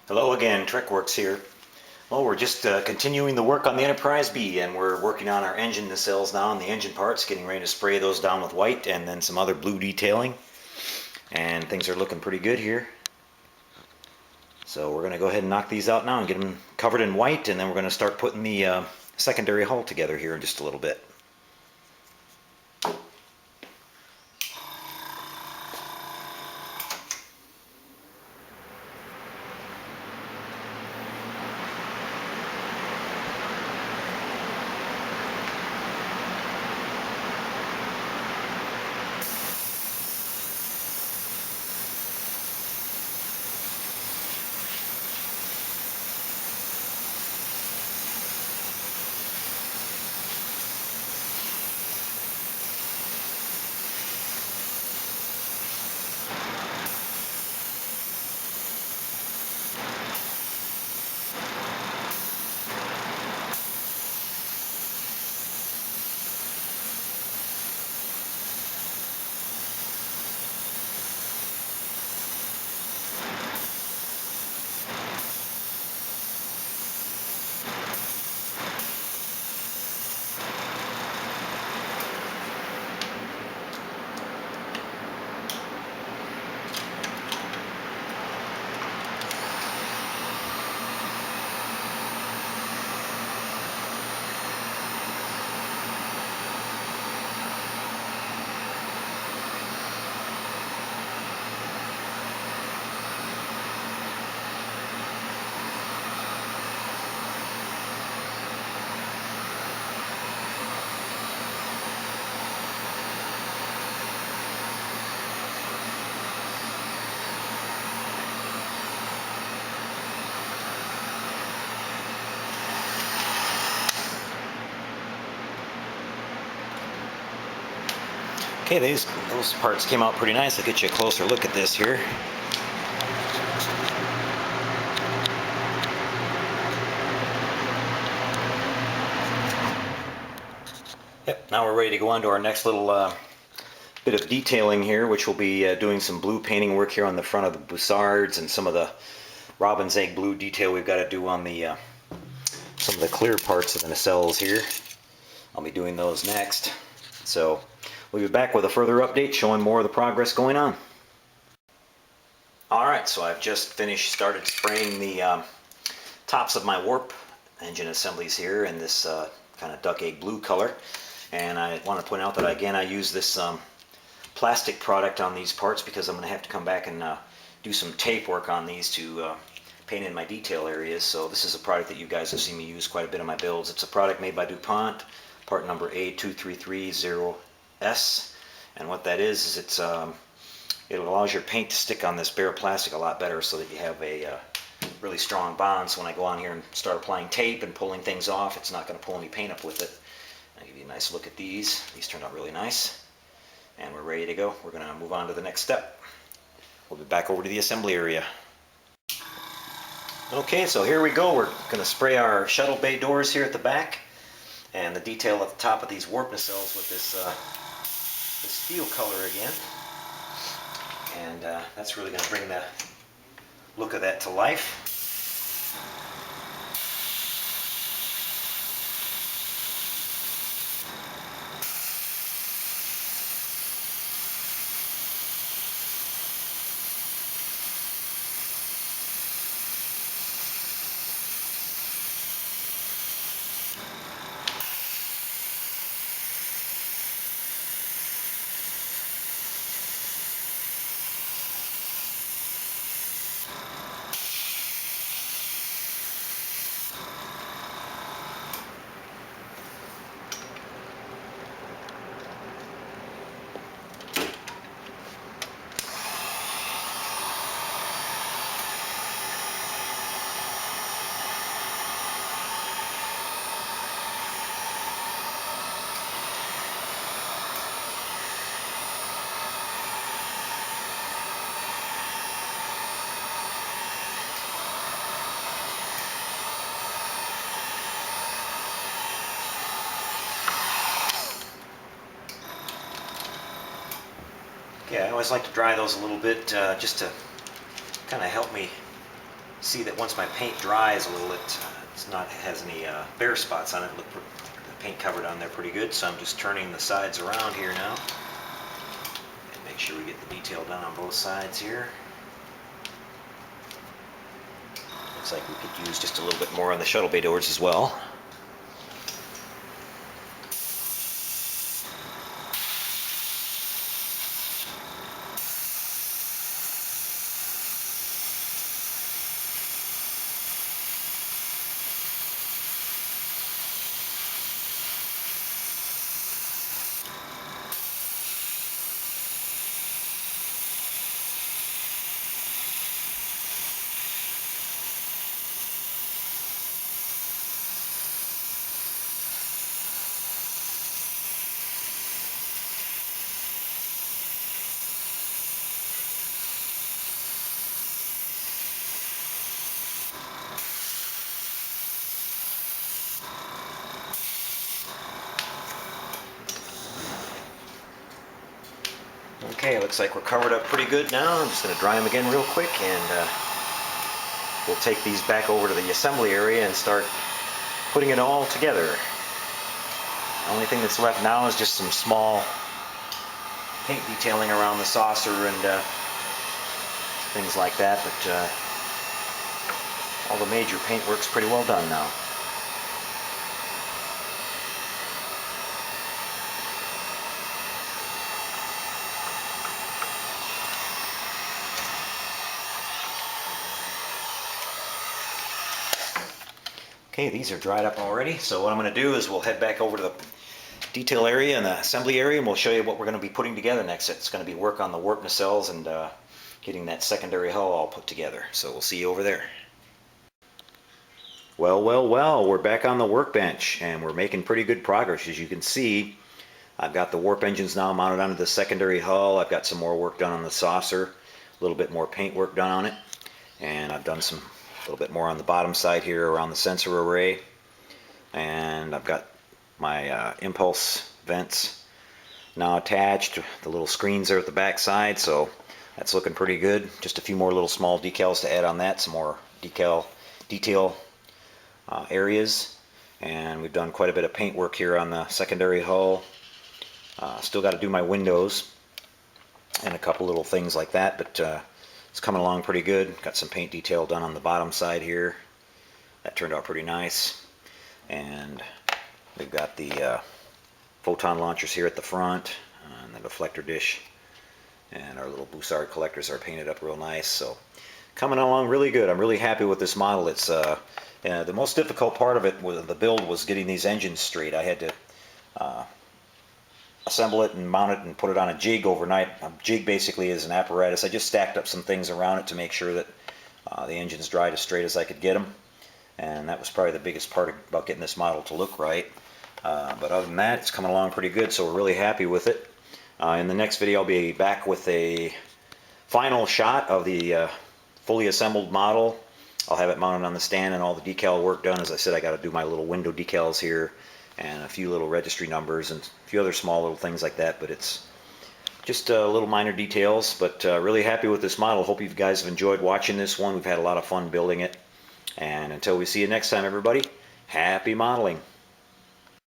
Hello again, TrekWorks here. Well, we're just continuing the work on the Enterprise B, and we're working on our engine nacelles now and the engine parts, getting ready to spray those down with white and then some other blue detailing. And things are looking pretty good here. So we're going to go ahead and knock these out now and get them covered in white, and then we're going to start putting the secondary hull together here in just a little bit. Okay, those parts came out pretty nice. I'll get you a closer look at this here. Yep, now we're ready to go on to our next little bit of detailing here, which will be doing some blue painting work here on the front of the Bussards and some of the robin's egg blue detail we've got to do on the some of the clear parts of the nacelles here. I'll be doing those next. So we'll be back with a further update showing more of the progress going on. Alright, so I've just started spraying the tops of my warp engine assemblies here in this kind of duck egg blue color. And I want to point out that again I use this plastic product on these parts because I'm going to have to come back and do some tape work on these to paint in my detail areas. So this is a product that you guys have seen me use quite a bit in my builds. It's a product made by DuPont, part number A2330S, and what that is it allows your paint to stick on this bare plastic a lot better so that you have a really strong bond. So when I go on here and start applying tape and pulling things off, it's not going to pull any paint up with it. I'll give you a nice look at these. These turned out really nice. And we're ready to go. We're going to move on to the next step. We'll be back over to the assembly area. Okay, so here we go. We're going to spray our Shuttle Bay Doors here at the back and the detail at the top of these warp nacelles with this steel color again. And that's really going to bring the look of that to life. Yeah, I always like to dry those a little bit just to kind of help me see that once my paint dries a little, it's not has any bare spots on it. Look, the paint covered on there pretty good. So I'm just turning the sides around here now, and make sure we get the detail done on both sides here. Looks like we could use just a little bit more on the shuttle bay doors as well. Okay, looks like we're covered up pretty good now. I'm just going to dry them again real quick, and we'll take these back over to the assembly area and start putting it all together. The only thing that's left now is just some small paint detailing around the saucer and things like that, but all the major paint work's pretty well done now. Okay, these are dried up already, so what I'm going to do is we'll head back over to the detail area and the assembly area, and we'll show you what we're going to be putting together next. It's going to be work on the warp nacelles and getting that secondary hull all put together. So we'll see you over there. Well, we're back on the workbench, and we're making pretty good progress. As you can see, I've got the warp engines now mounted onto the secondary hull. I've got some more work done on the saucer, a little bit more paint work done on it, and I've done some a little bit more on the bottom side here around the sensor array, and I've got my impulse vents now attached. The little screens are at the back side, so that's looking pretty good. Just a few more little small decals to add on that, some more detail areas, and we've done quite a bit of paint work here on the secondary hull. Still got to do my windows and a couple little things like that, but it's coming along pretty good. Got some paint detail done on the bottom side here. That turned out pretty nice. And we've got the photon launchers here at the front, and the deflector dish, and our little Bussard collectors are painted up real nice. So coming along really good. I'm really happy with this model. It's the most difficult part of it was the build was getting these engines straight. I had to assemble it and mount it and put it on a jig overnight. A jig basically is an apparatus. I just stacked up some things around it to make sure that the engines dried as straight as I could get them, and that was probably the biggest part about getting this model to look right. But other than that, it's coming along pretty good, so we're really happy with it. In the next video, I'll be back with a final shot of the fully assembled model. I'll have it mounted on the stand and all the decal work done. As I said, I got to do my little window decals here and a few little registry numbers and a few other small little things like that, but it's just little minor details. But really happy with this model. Hope you guys have enjoyed watching this one. We've had a lot of fun building it, and until we see you next time, everybody, happy modeling.